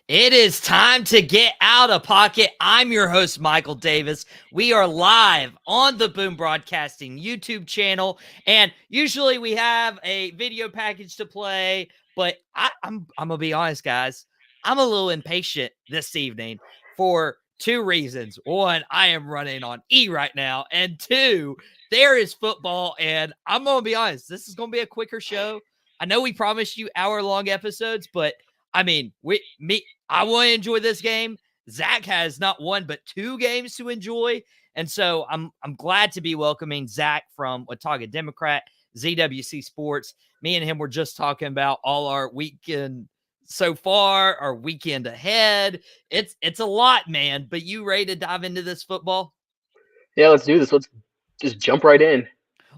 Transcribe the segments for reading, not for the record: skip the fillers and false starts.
It is time to get out of pocket. I'm your host, Michael Davis. We are live on the Boom Broadcasting YouTube channel, and usually we have a video package to play, but I'm gonna be honest, guys. I'm a little impatient this evening for two reasons. One, I am running on E right now, and two, there is football, and I'm gonna be honest. This is gonna be a quicker show. I know we promised you hour-long episodes, but I mean, I want to enjoy this game. Zach has not one but two games to enjoy, and so I'm glad to be welcoming Zach from Watauga Democrat, ZWC Sports. Me and him were just talking about all our weekend so far, our weekend ahead. It's a lot, man. But you ready to dive into this football? Yeah, let's do this. Let's just jump right in.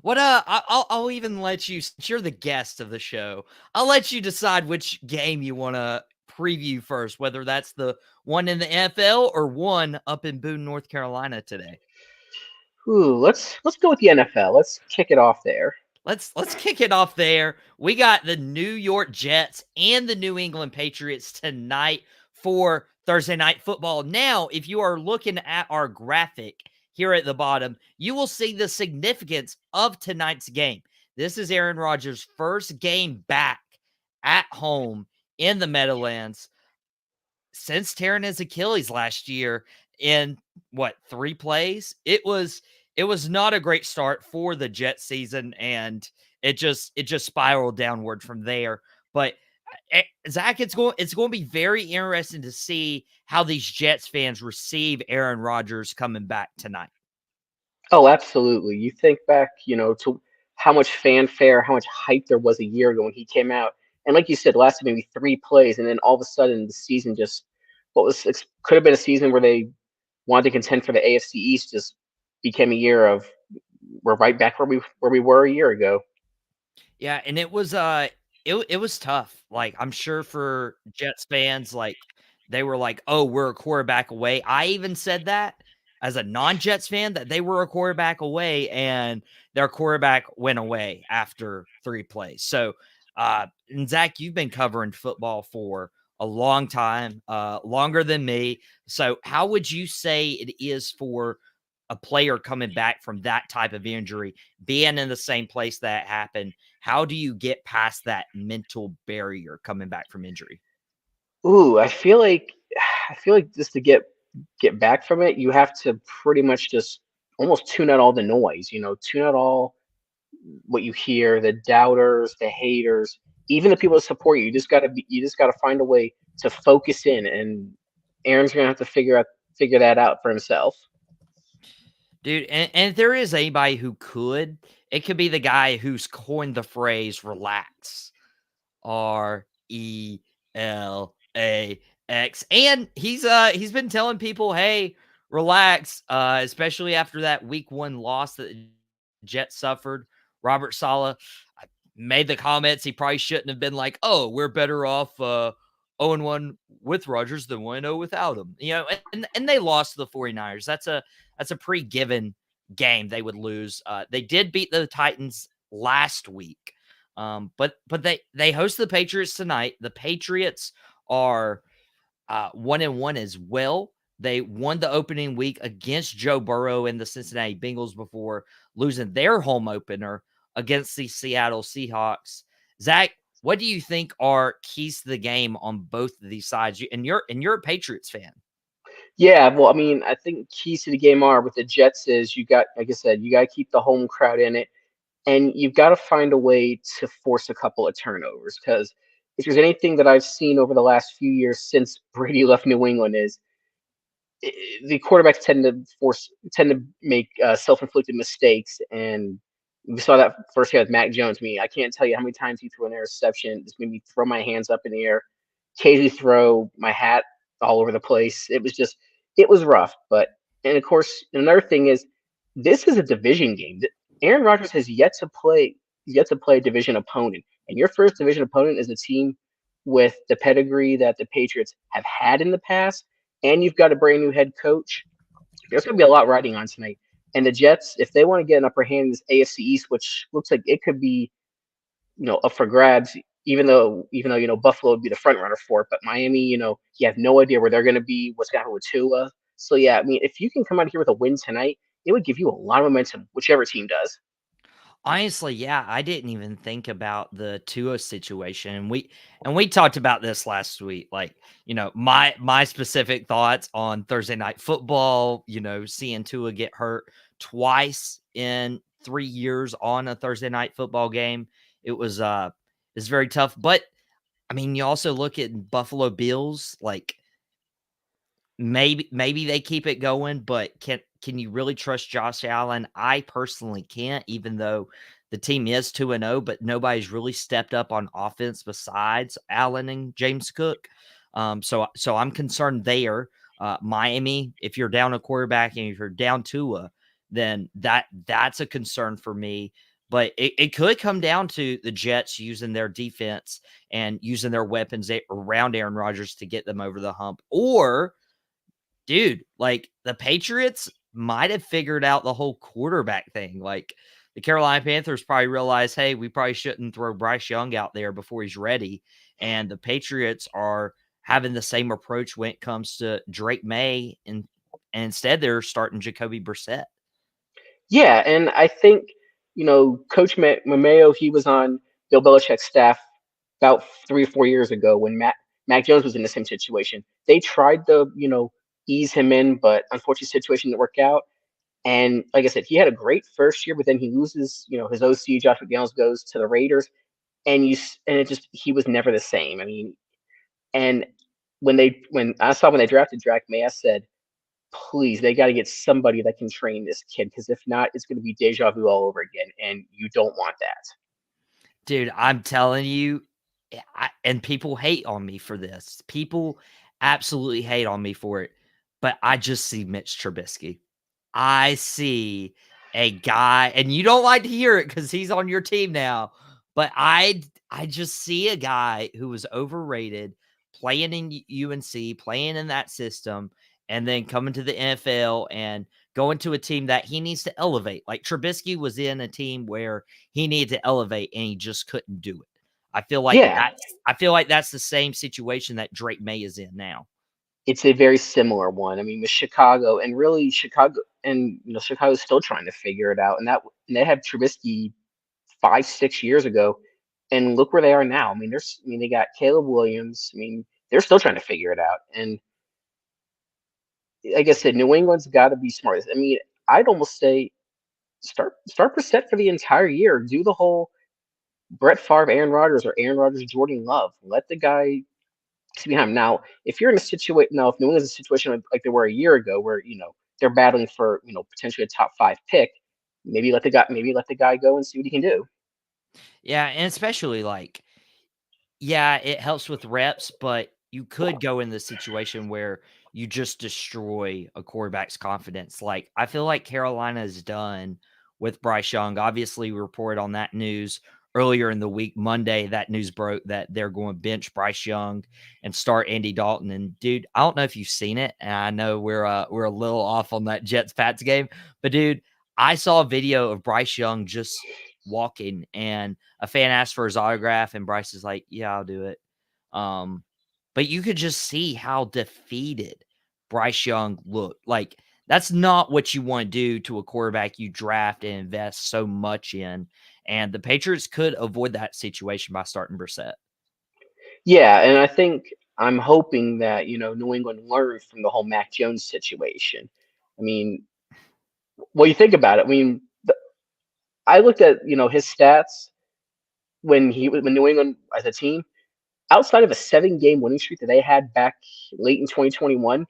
What I'll even let you, since you're the guest of the show, I'll let you decide which game you want to preview first, whether that's the one in the NFL or one up in Boone, North Carolina today. Ooh, let's go with the NFL. Let's kick it off there. Let's kick it off there. We got the New York Jets and the New England Patriots tonight for Thursday Night Football. Now, if you are looking at our graphic here at the bottom, you will see the significance of tonight's game. This is Aaron Rodgers' first game back at home in the Meadowlands since tearing his Achilles last year in what, 3 plays? It was not a great start for the Jet season, and it just spiraled downward from there. But Zach, it's going to be very interesting to see how these Jets fans receive Aaron Rodgers coming back tonight. Oh, absolutely. You think back, to how much fanfare, how much hype there was a year ago when he came out, and like you said, lasted maybe 3 plays, and then all of a sudden the season just could have been a season where they wanted to contend for the AFC East just became a year of we're right back where we were a year ago. Yeah, and it was tough. Like, I'm sure for Jets fans, like, they were like, "Oh, we're a quarterback away." I even said that as a non-Jets fan, that they were a quarterback away, and their quarterback went away after 3 plays. So, and Zach, you've been covering football for a long time, longer than me. So how would you say it is for a player coming back from that type of injury, being in the same place that happened? How do you get past that mental barrier coming back from injury? Ooh, I feel like just to get back from it, you have to pretty much just almost tune out all the noise, tune out all what you hear, the doubters, the haters, even the people that support you. You just gotta find a way to focus in, and Aaron's gonna have to figure that out for himself. Dude, and if there is anybody who could, it could be the guy who's coined the phrase relax. RELAX. And he's been telling people, hey, relax, especially after that week 1 loss that the Jets suffered. Robert Saleh made the comments he probably shouldn't have been like, "Oh, we're better off 0-1 with Rodgers than 1-0 without him." And they lost to the 49ers. That's a pretty given game they would lose. They did beat the Titans last week. But they host the Patriots tonight. The Patriots are 1-1 as well. They won the opening week against Joe Burrow and the Cincinnati Bengals before losing their home opener against the Seattle Seahawks. Zach, what do you think are keys to the game on both of these sides? And you're a Patriots fan. Yeah, well, I mean, I think keys to the game are with the Jets is like I said, you got to keep the home crowd in it, and you've got to find a way to force a couple of turnovers. Because if there's anything that I've seen over the last few years since Brady left New England is the quarterbacks tend to make self-inflicted mistakes, and we saw that first year with Mac Jones. I can't tell you how many times he threw an interception. Just made me throw my hands up in the air, occasionally throw my hat all over the place. It was rough. But and of course, another thing is this is a division game. Aaron Rodgers has yet to play a division opponent, and your first division opponent is a team with the pedigree that the Patriots have had in the past, and you've got a brand new head coach. There's going to be a lot riding on tonight. And the Jets, if they want to get an upper hand in this AFC East, which looks like it could be, up for grabs, even though Buffalo would be the front runner for it, but Miami, you have no idea where they're going to be, what's going to happen with Tua. So yeah, I mean, if you can come out here with a win tonight, it would give you a lot of momentum, whichever team does. Honestly, yeah, I didn't even think about the Tua situation. And we talked about this last week. Like, my specific thoughts on Thursday night football, seeing Tua get hurt twice in 3 years on a Thursday night football game. It's very tough. But I mean, you also look at Buffalo Bills, like maybe they keep it going, but can you really trust Josh Allen? I personally can't, even though the team is 2-0, but nobody's really stepped up on offense besides Allen and James Cook. So I'm concerned there. Miami, if you're down a quarterback and if you're down Tua, then that's a concern for me. But it could come down to the Jets using their defense and using their weapons around Aaron Rodgers to get them over the hump. Or, dude, like the Patriots might have figured out the whole quarterback thing. Like the Carolina Panthers probably realized, hey, we probably shouldn't throw Bryce Young out there before he's ready. And the Patriots are having the same approach when it comes to Drake May, and instead they're starting Jacoby Brissett. Yeah, and I think Coach Mameo, he was on Bill Belichick's staff about 3 or 4 years ago when Mac Jones was in the same situation. They tried to ease him in, but unfortunately, situation didn't work out. And like I said, he had a great first year, but then he loses. His OC Josh McDaniels goes to the Raiders, and it just he was never the same. I mean, and when they drafted Drake May, I said, please, they got to get somebody that can train this kid because if not, it's going to be deja vu all over again, and you don't want that. Dude, I'm telling you, and people hate on me for this. People absolutely hate on me for it, but I just see Mitch Trubisky. I see a guy, and you don't like to hear it because he's on your team now, but I just see a guy who was overrated, playing in UNC, playing in that system, and then coming to the NFL and going to a team that he needs to elevate. Like Trubisky was in a team where he needed to elevate, and he just couldn't do it. Yeah, I feel like that's the same situation that Drake May is in now. it's a very similar one. I mean, with Chicago, and really Chicago, and Chicago's still trying to figure it out. And they had Trubisky 5, 6 years ago, and look where they are now. I mean, they got Caleb Williams. I mean, they're still trying to figure it out. And like I said, New England's got to be smart. I mean, I'd almost say start Brissett for the entire year. Do the whole Brett Favre, Aaron Rodgers, or Aaron Rodgers, Jordan Love. Let the guy see behind him. Now, if you're in a situation now, if New England's in a situation like they were a year ago, where they're battling for potentially a top 5 pick, maybe let the guy go and see what he can do. Yeah, and especially like, yeah, it helps with reps, but you could go in the situation where you just destroy a quarterback's confidence. Like, I feel like Carolina is done with Bryce Young. Obviously, we reported on that news earlier in the week. Monday, that news broke that they're going to bench Bryce Young and start Andy Dalton. And dude, I don't know if you've seen it, and I know we're a little off on that Jets Pats game, but dude, I saw a video of Bryce Young just walking, and a fan asked for his autograph, and Bryce is like, "Yeah, I'll do it." Um, but you could just see how defeated Bryce Young looked. Like, that's not what you want to do to a quarterback you draft and invest so much in. And the Patriots could avoid that situation by starting Brissett. Yeah, and I'm hoping that New England learns from the whole Mac Jones situation. I mean, well, you think about it. I mean, I looked at his stats when New England as a team, outside of a 7-game winning streak that they had back late in 2021,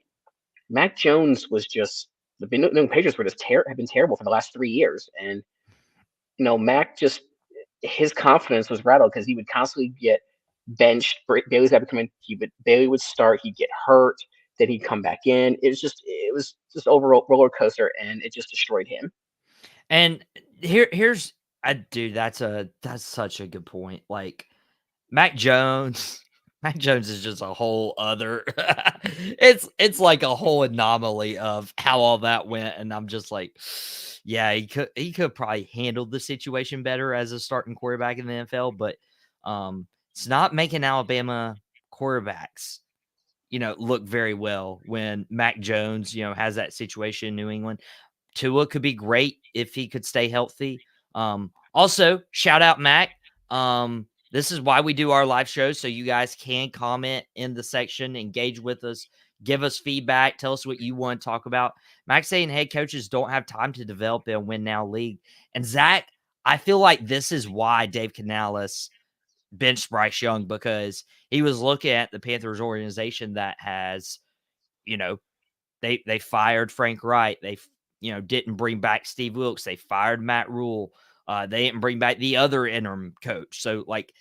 Mac Jones was just the New England Patriots were just have been terrible for the last 3 years, and Mac just his confidence was rattled because he would constantly get benched. Bailey's had to come in. Bailey would start. He'd get hurt. Then he'd come back in. It was just overall roller coaster, and it just destroyed him. And here's dude, that's such a good point. Like, Mac Jones, Mac Jones is just a whole other it's like a whole anomaly of how all that went, and I'm just like, yeah, he could probably handle the situation better as a starting quarterback in the NFL, but it's not making Alabama quarterbacks, look very well when Mac Jones, has that situation in New England. Tua could be great if he could stay healthy. Also, shout out Mac. This is why we do our live shows, so you guys can comment in the section, engage with us, give us feedback, tell us what you want to talk about. Mac's saying head coaches don't have time to develop a win now league. And Zach, I feel like this is why Dave Canales benched Bryce Young, because he was looking at the Panthers organization that has, they fired Frank Wright. They didn't bring back Steve Wilkes. They fired Matt Rule. They didn't bring back the other interim coach. So, like,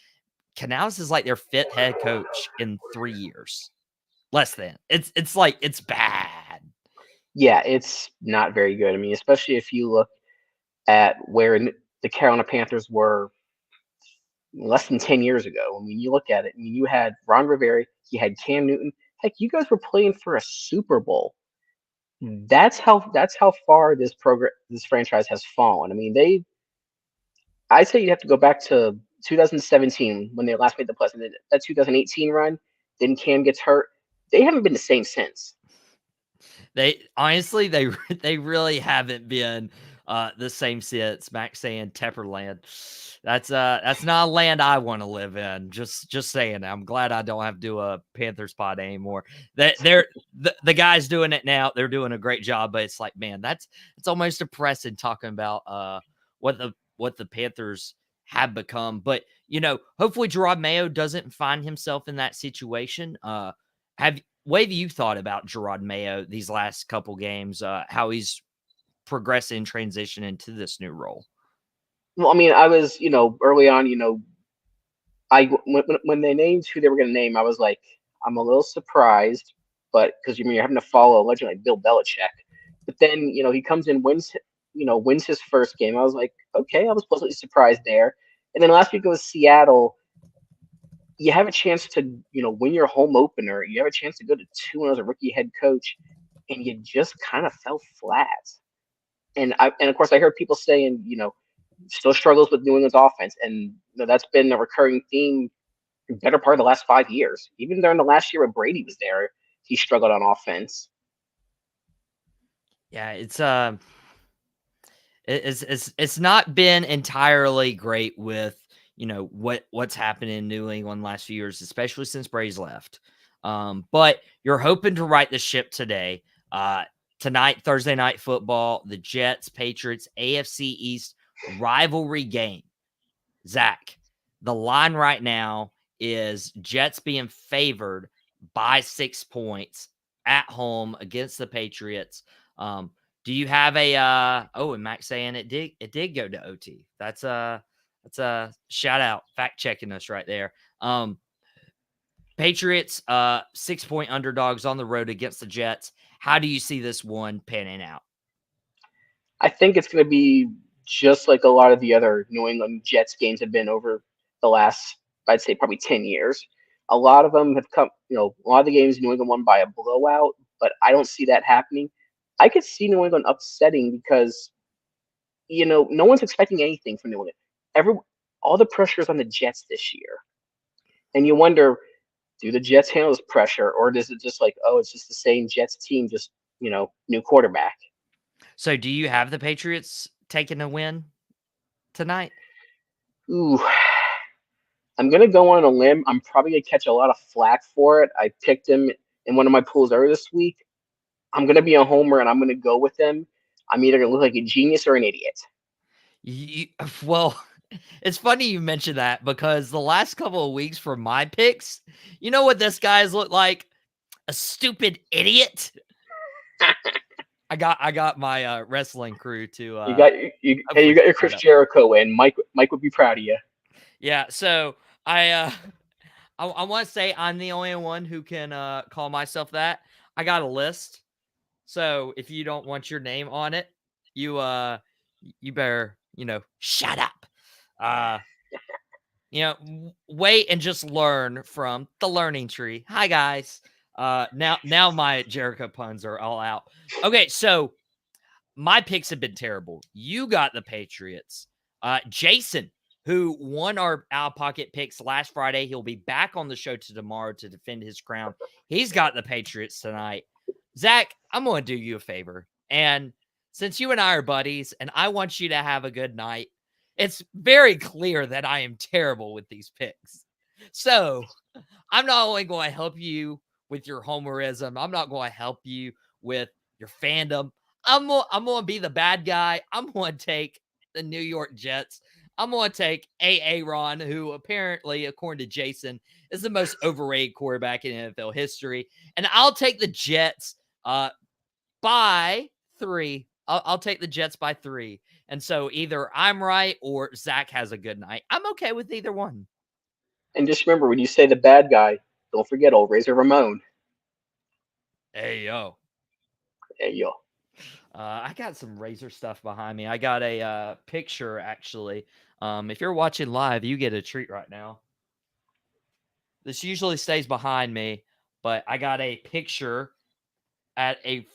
Canales is like their fifth head coach in 3 years. Less than. It's like, it's bad. Yeah, it's not very good. I mean, especially if you look at where the Carolina Panthers were less than 10 years ago. I mean, you look at it, I mean, you had Ron Rivera, you had Cam Newton. Heck, you guys were playing for a Super Bowl. That's how far this franchise has fallen. I mean, I'd say you have to go back to 2017 when they last made the playoffs. And that 2018 run, then Cam gets hurt. They haven't been the same since. They honestly, they really haven't been the same since. Max saying Tepperland. That's not a land I want to live in. Just saying. I'm glad I don't have to do a Panthers pod anymore. They're the guys doing it now. They're doing a great job, but it's like, man, it's almost depressing talking about what the Panthers have become. But hopefully Gerard Mayo doesn't find himself in that situation. What have you thought about Gerard Mayo these last couple games? How he's progressing, transition into this new role? Well, I mean, I was, early on, when they named who they were going to name, I was like, I'm a little surprised, but because you're having to follow a legend like Bill Belichick. But then, he comes in, wins his first game. I was like, okay, I was pleasantly surprised there. And then last week it was Seattle. You have a chance to, win your home opener. You have a chance to go to 2-0 as a rookie head coach, and you just kind of fell flat. And of course I heard people saying, still struggles with New England's offense, and that's been a recurring theme better part of the last 5 years. Even during the last year when Brady was there, he struggled on offense. Yeah, it's not been entirely great with what's happened in New England last few years, especially since Brady's left. But you're hoping to right the ship today. Tonight, Thursday night football, the Jets, Patriots, AFC East rivalry game. Zach, the line right now is Jets being favored by 6 points at home against the Patriots. Do you have and Max saying it did go to OT. That's a shout out, fact checking us right there. Patriots 6-point underdogs on the road against the Jets. How do you see this one panning out? I think it's going to be just like a lot of the other New England Jets games have been over the last, I'd say, probably 10 years. A lot of them have come, a lot of the games New England won by a blowout, but I don't see that happening. I could see New England upsetting because, no one's expecting anything from New England. All the pressure is on the Jets this year. And you wonder, do the Jets handle this pressure, or is it just like, oh, it's just the same Jets team, just, new quarterback? So do you have the Patriots taking a win tonight? Ooh, I'm going to go on a limb. I'm probably going to catch a lot of flack for it. I picked him in one of my pools earlier this week. I'm going to be a homer, and I'm going to go with them. I'm either going to look like a genius or an idiot. Well, it's funny you mentioned that, because the last couple of weeks for my picks, you know what this guy's looked like? A stupid idiot. I got my wrestling crew to you got your Chris Jericho in. Mike would be proud of you. Yeah, so I want to say I'm the only one who can call myself that. I got a list. So if you don't want your name on it, you better, shut up. Wait and just learn from the learning tree. Hi guys. Now my Jericho puns are all out. Okay, so my picks have been terrible. You got the Patriots. Jason, who won our Out of Pocket picks last Friday. He'll be back on the show tomorrow to defend his crown. He's got the Patriots tonight. Zach, I'm going to do you a favor. And since you and I are buddies and I want you to have a good night, it's very clear that I am terrible with these picks. So I'm not only going to help you with your homerism, I'm not going to help you with your fandom. I'm going to be the bad guy. I'm going to take the New York Jets. I'm going to take Ron, who apparently, according to Jason, is the most overrated quarterback in NFL history. And I'll take the Jets by 3. I'll take the Jets by 3. And so either I'm right or Zach has a good night. I'm okay with either one. And just remember, when you say the bad guy, don't forget old Razor Ramon. Hey, yo. Hey, yo. I got some Razor stuff behind me. I got a picture, actually. If you're watching live, you get a treat right now. This usually stays behind me, but I got a picture at a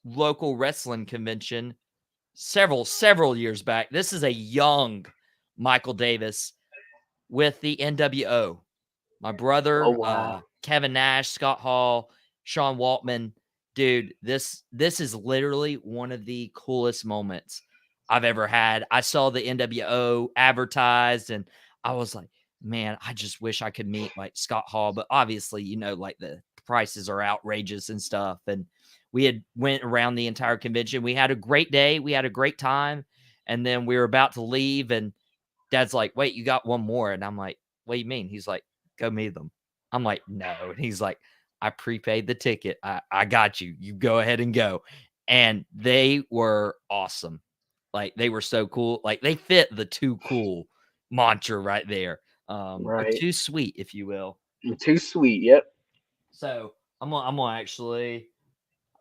local wrestling convention several years back. This is a young Michael Davis with the NWO. My brother, Oh, wow. Kevin Nash, Scott Hall, Sean Waltman. Dude, this is literally one of the coolest moments I've ever had. I saw the NWO advertised and I was like, man, I just wish I could meet like Scott Hall. But obviously, like the prices are outrageous and stuff. And we had went around the entire convention. We had a great day. We had a great time. And then we were about to leave and Dad's like, wait, you got one more. And I'm like, what do you mean? He's like, go meet them. I'm like, no. And he's like, I prepaid the ticket. I got you. You go ahead and go. And they were awesome. Like, they were so cool. Like, they fit the too cool mantra right there. Or too sweet, if you will. Too sweet. Yep. So I'm gonna actually,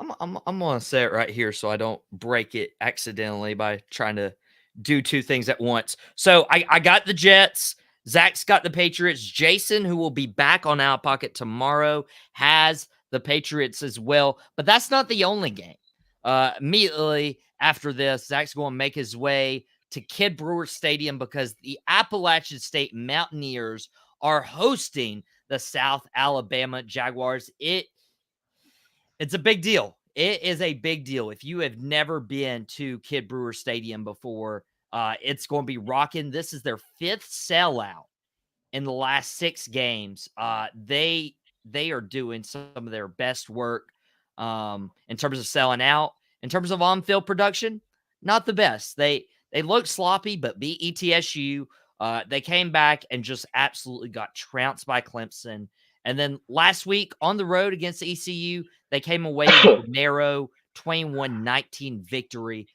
I'm gonna say it right here so I don't break it accidentally by trying to do two things at once. So I got the Jets. Zach's got the Patriots. Jason, who will be back on Out of Pocket tomorrow, has the Patriots as well. But that's not the only game. Immediately after this, Zach's going to make his way to Kid Brewer Stadium because the Appalachian State Mountaineers are hosting the South Alabama Jaguars. It's a big deal. It is a big deal. If you have never been to Kid Brewer Stadium before, it's going to be rocking. This is their 5th sellout in the last 6 games. They are doing some of their best work in terms of selling out. In terms of on-field production, not the best. They looked sloppy, but beat ETSU. They came back and just absolutely got trounced by Clemson. And then last week on the road against ECU, they came away with a narrow 21-19 victory.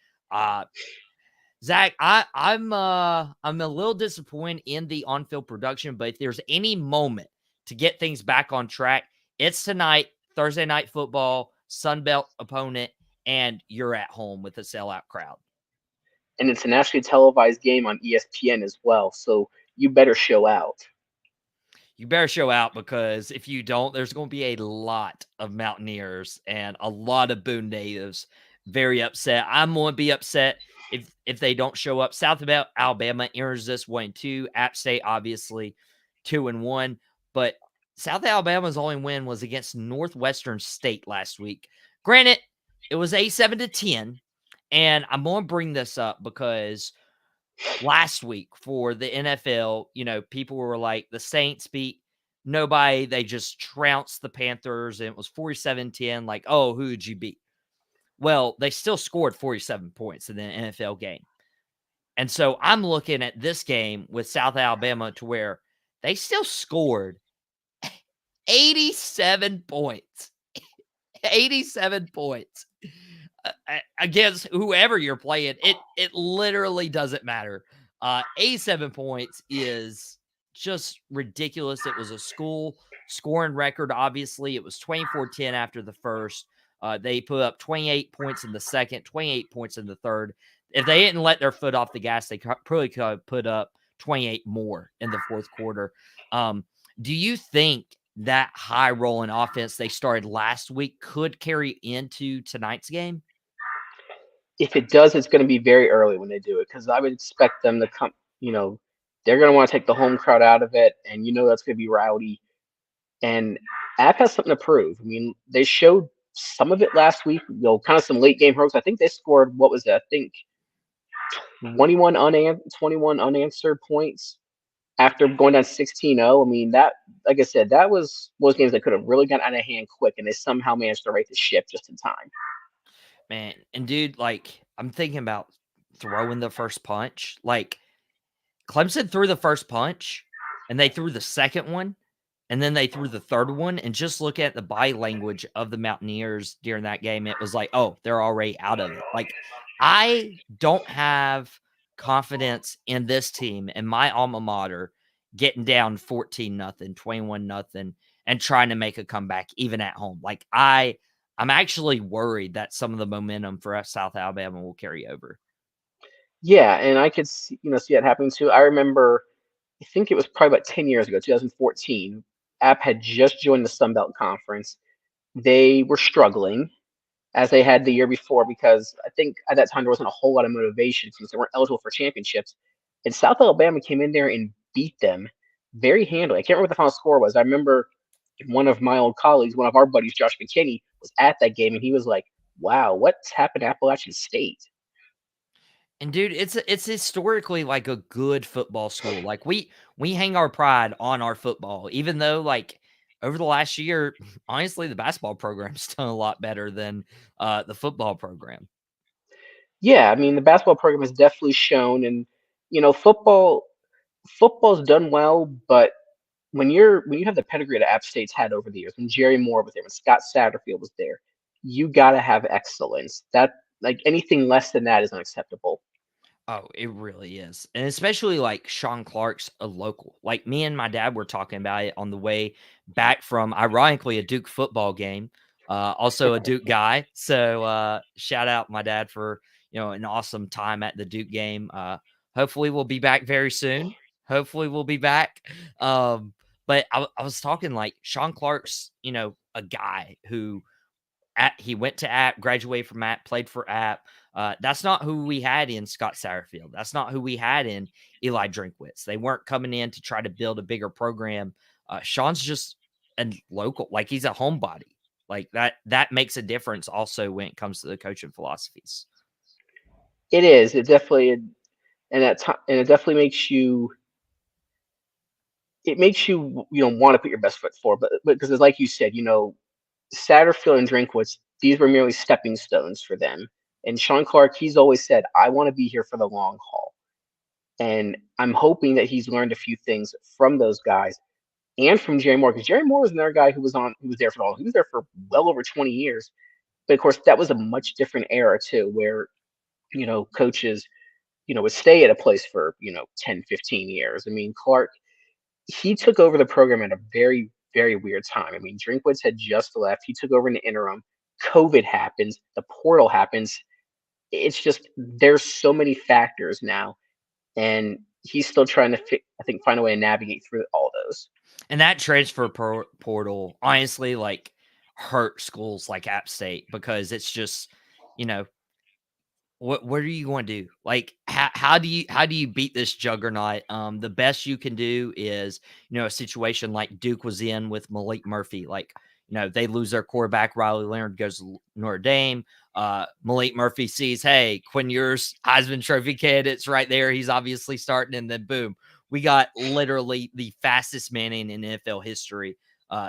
Zach, I'm a little disappointed in the on-field production, but if there's any moment to get things back on track, it's tonight, Thursday Night Football, Sun Belt opponent, and you're at home with a sellout crowd. And it's a nationally televised game on ESPN as well, so you better show out. You better show out because if you don't, there's going to be a lot of Mountaineers and a lot of Boone natives very upset. I'm going to be upset if they don't show up. South Alabama enters this 1-2. App State, obviously, 2-1. But South Alabama's only win was against Northwestern State last week. Granted, it was 7-10. And I'm going to bring this up because last week for the NFL, people were like, the Saints beat nobody. They just trounced the Panthers, and it was 47-10. Like, oh, who did you beat? Well, they still scored 47 points in the NFL game. And so I'm looking at this game with South Alabama to where they still scored 87 points. 87 points. Against whoever you're playing, it literally doesn't matter. 87 points is just ridiculous. It was a school scoring record. Obviously, it was 24-10 after the first. They put up 28 points in the second, 28 points in the third. If they didn't let their foot off the gas, they probably could have put up 28 more in the fourth quarter. Do you think that high rolling offense they started last week could carry into tonight's game? If it does, it's going to be very early when they do it because I would expect them to come, they're going to want to take the home crowd out of it, and that's going to be rowdy. And App has something to prove. I mean, they showed some of it last week, kind of some late game hurdles. I think they scored, what was it? I think 21 unanswered points after going down 16-0. I mean, that, like I said, that was those games that could have really gotten out of hand quick, and they somehow managed to right the ship just in time. Man, and dude, like, I'm thinking about throwing the first punch. Like, Clemson threw the first punch, and they threw the second one, and then they threw the third one. And just look at the body language of the Mountaineers during that game. It was like, oh, they're already out of it. Like, I don't have confidence in this team and my alma mater getting down 14-0, 21-0, and trying to make a comeback even at home. Like, I'm actually worried that some of the momentum for South Alabama will carry over. Yeah, and I could see that happening too. I remember, I think it was probably about 10 years ago, 2014. App had just joined the Sun Belt Conference. They were struggling as they had the year before because I think at that time there wasn't a whole lot of motivation since they weren't eligible for championships. And South Alabama came in there and beat them very handily. I can't remember what the final score was. I remember one of my old colleagues, one of our buddies, Josh McKinney, was at that game and he was like, "Wow, what's happened to Appalachian State?" And dude, it's historically like a good football school. Like we hang our pride on our football, even though like over the last year, honestly, the basketball program's done a lot better than the football program. Yeah, I mean the basketball program has definitely shown, and football's done well, but when you have the pedigree that App State's had over the years, when Jerry Moore was there, when Scott Satterfield was there, you got to have excellence. That like anything less than that is unacceptable. Oh, it really is. And especially like Sean Clark's a local. Like me and my dad were talking about it on the way back from ironically a Duke football game. Also a Duke guy. So shout out my dad for, an awesome time at the Duke game. Hopefully we'll be back very soon. Hopefully we'll be back. But I was talking like Sean Clark's, a guy who he went to App, graduated from App, played for App. That's not who we had in Scott Satterfield. That's not who we had in Eli Drinkwitz. They weren't coming in to try to build a bigger program. Sean's just a local, like he's a homebody. Like that makes a difference also when it comes to the coaching philosophies. It is. It definitely and it definitely makes you. It makes you want to put your best foot forward, but because like you said, Satterfield and Drinkwitz, these were merely stepping stones for them. And Sean Clark, he's always said, "I want to be here for the long haul." And I'm hoping that he's learned a few things from those guys and from Jerry Moore, because Jerry Moore was another guy who was there for all. He was there for well over 20 years. But of course, that was a much different era too, where coaches would stay at a place for 10, 15 years. I mean, Clark, he took over the program at a very, very weird time. I mean, Drinkwitz had just left. He took over in the interim. COVID happens. The portal happens. It's just there's so many factors now, and he's still trying to find a way to navigate through all those. And that transfer portal, honestly, like hurt schools like App State because it's just, what are you going to do? Like, how do you beat this juggernaut? The best you can do is, a situation like Duke was in with Malik Murphy. Like, they lose their quarterback. Riley Leonard goes to Notre Dame. Malik Murphy sees, hey, Quinn Ewers, Heisman Trophy candidate's right there. He's obviously starting, and then boom, we got literally the fastest man in NFL history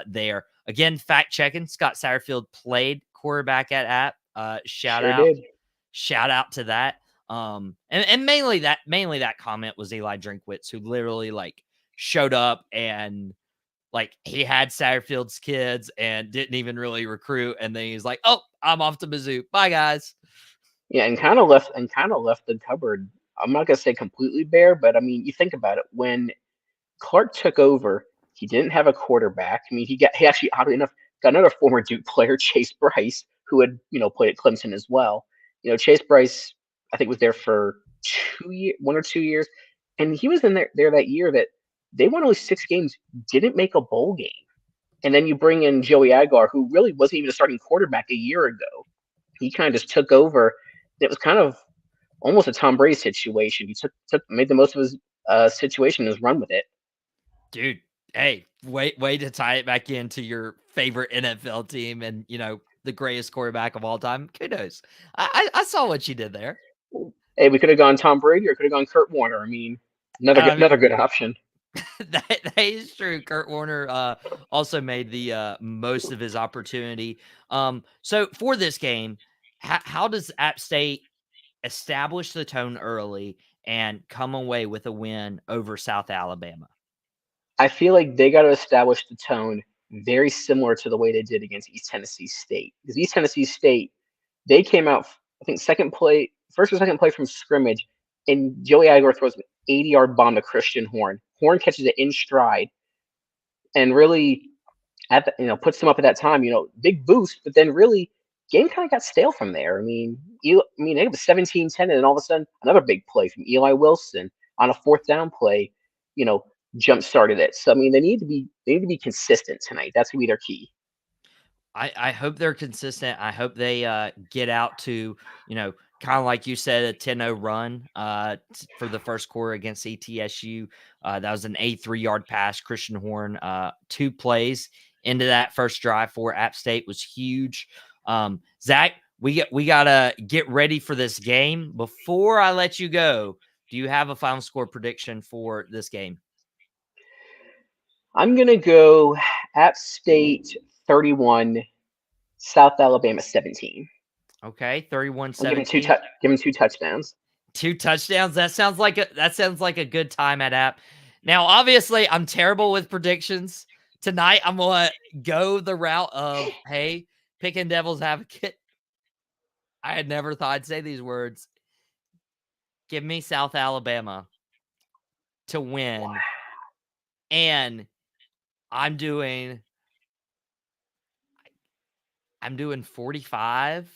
there. Again, fact checking. Scott Satterfield played quarterback at App. Shout out to that. And mainly that comment was Eli Drinkwitz, who literally like showed up and like he had Satterfield's kids and didn't even really recruit. And then he's like, "Oh, I'm off to Mizzou. Bye, guys." Yeah, and kind of left the cupboard. I'm not gonna say completely bare, but I mean, you think about it. When Clark took over, he didn't have a quarterback. I mean, he actually oddly enough got another former Duke player, Chase Bryce, who had played at Clemson as well. Chase Bryce, I think, was there for 1 or 2 years, and he was in there that year that they won only 6 games, didn't make a bowl game, and then you bring in Joey Aguilar, who really wasn't even a starting quarterback a year ago. He kind of just took over. It was kind of almost a Tom Brady situation. He made the most of situation is run with it. Dude, hey, way to tie it back into your favorite NFL team and, the greatest quarterback of all time. Kudos. I saw what you did there. Hey, we could have gone Tom Brady or could have gone Kurt Warner. I mean, another good option. That is true. Kurt Warner also made the most of his opportunity. So for this game, how does App State establish the tone early and come away with a win over South Alabama? I feel like they got to establish the tone very similar to the way they did against East Tennessee State. Because East Tennessee State, they came out, I think, first or second play from scrimmage, and Joey Aguilar throws an 80-yard bomb to Christian Horn. Horn catches it in stride and really puts them up at that time. Big boost, but then really game kind of got stale from there. I mean, it was 17-10, and then all of a sudden another big play from Eli Wilson on a fourth down play. Jump started it. So I mean, they need to be consistent tonight. That's gonna be their key. I hope they're consistent. I hope they get out to, kind of like you said, a 10-0 run for the first quarter against ETSU. That was an 83-yard pass. Christian Horn, 2 plays into that first drive for App State was huge. Zach, we gotta get ready for this game. Before I let you go, do you have a final score prediction for this game? I'm gonna go App State 31, South Alabama 17. Okay, 31-17. Give them 2 touchdowns. 2 touchdowns. That sounds like a good time at App. Now, obviously, I'm terrible with predictions. Tonight, I'm gonna go the route of, hey, picking devil's advocate. I had never thought I'd say these words. Give me South Alabama to win. Wow. And I'm doing 45-27.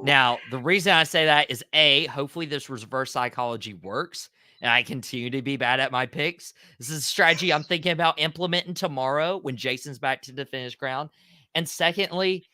Now, the reason I say that is hopefully this reverse psychology works and I continue to be bad at my picks. This is a strategy I'm thinking about implementing tomorrow when Jason's back to defend his ground. And secondly,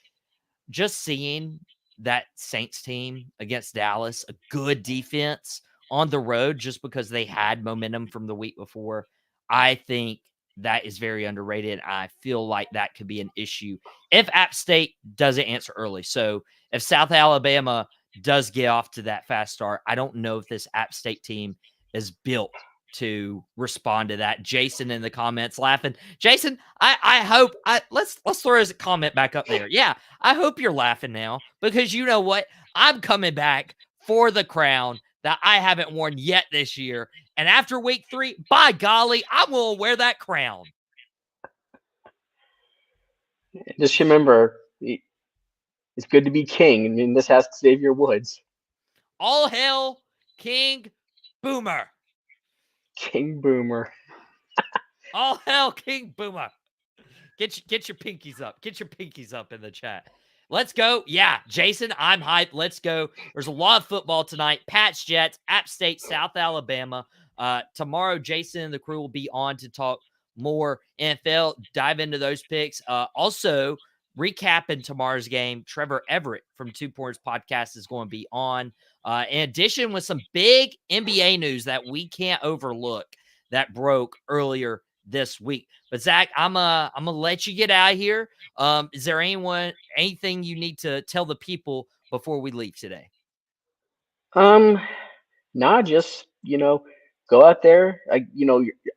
just seeing that Saints team against Dallas, a good defense on the road just because they had momentum from the week before, I think that is very underrated. I feel like that could be an issue if App State doesn't answer early. So if South Alabama does get off to that fast start, I don't know if this App State team is built to respond to that. Jason in the comments laughing. Jason, I hope let's throw his comment back up there. Yeah, I hope you're laughing now because you know what? I'm coming back for the crown that I haven't worn yet this year. And after week 3, by golly, I'm going to wear that crown. Just remember, it's good to be king. I mean, this has Xavier Woods. All hail King Boomer. King Boomer. All hail King Boomer. Get your pinkies up. Get your pinkies up in the chat. Let's go. Yeah, Jason, I'm hyped. Let's go. There's a lot of football tonight. Pats, Jets, App State, South Alabama. Tomorrow, Jason and the crew will be on to talk more NFL, dive into those picks. Also, recapping tomorrow's game, Trevor Everett from 2 Points Podcast is going to be on. In addition, with some big NBA news that we can't overlook that broke earlier this week. But Zach, I'm gonna let you get out of here. Is there anything you need to tell the people before we leave today? Nah, just go out there.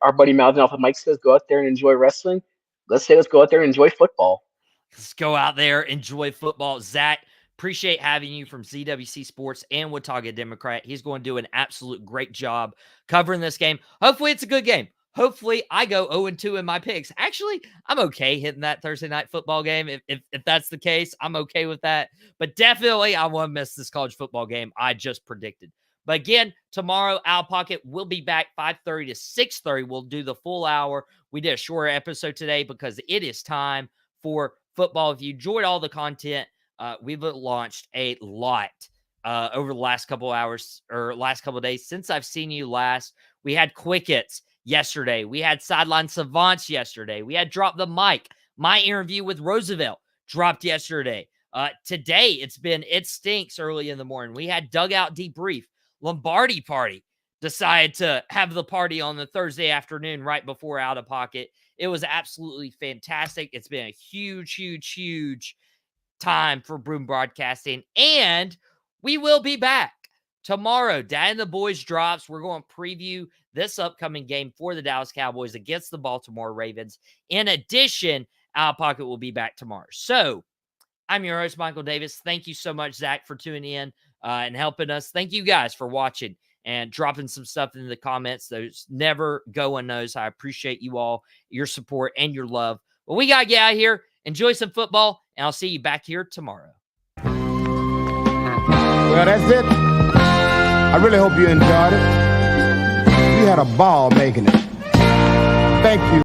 Our buddy Malvin off the mic says, go out there and enjoy wrestling. Let's go out there and enjoy football. Let's go out there, enjoy football. Zach, appreciate having you from ZWC Sports and Watauga Democrat. He's going to do an absolute great job covering this game. Hopefully it's a good game. Hopefully I go 0-2 in my picks. Actually, I'm okay hitting that Thursday night football game. If that's the case, I'm okay with that. But definitely I won't miss this college football game I just predicted. But again, tomorrow, Outta Pocket will be back 5:30 to 6:30. We'll do the full hour. We did a shorter episode today because it is time for football. If you enjoyed all the content, we've launched a lot over the last couple hours or last couple of days since I've seen you last. We had Quick Hits yesterday. We had Sideline Savants yesterday. We had Drop the Mic. My interview with Roosevelt dropped yesterday. Today, it stinks early in the morning. We had dugout debrief. Lombardi Party decided to have the party on the Thursday afternoon right before Outta Pocket. It was absolutely fantastic. It's been a huge, huge, huge time for Boom Broadcasting, and we will be back tomorrow. Dad and the Boys drops. We're going to preview this upcoming game for the Dallas Cowboys against the Baltimore Ravens. In addition, Outta Pocket will be back tomorrow. So I'm your host, Michael Davis. Thank you so much, Zach, for tuning in and helping us. Thank you guys for watching and dropping some stuff in the comments. Those never go unnoticed. I appreciate you all, your support, and your love. But we got to get out of here. Enjoy some football, and I'll see you back here tomorrow. Well, that's it. I really hope you enjoyed it. We had a ball making it. Thank you.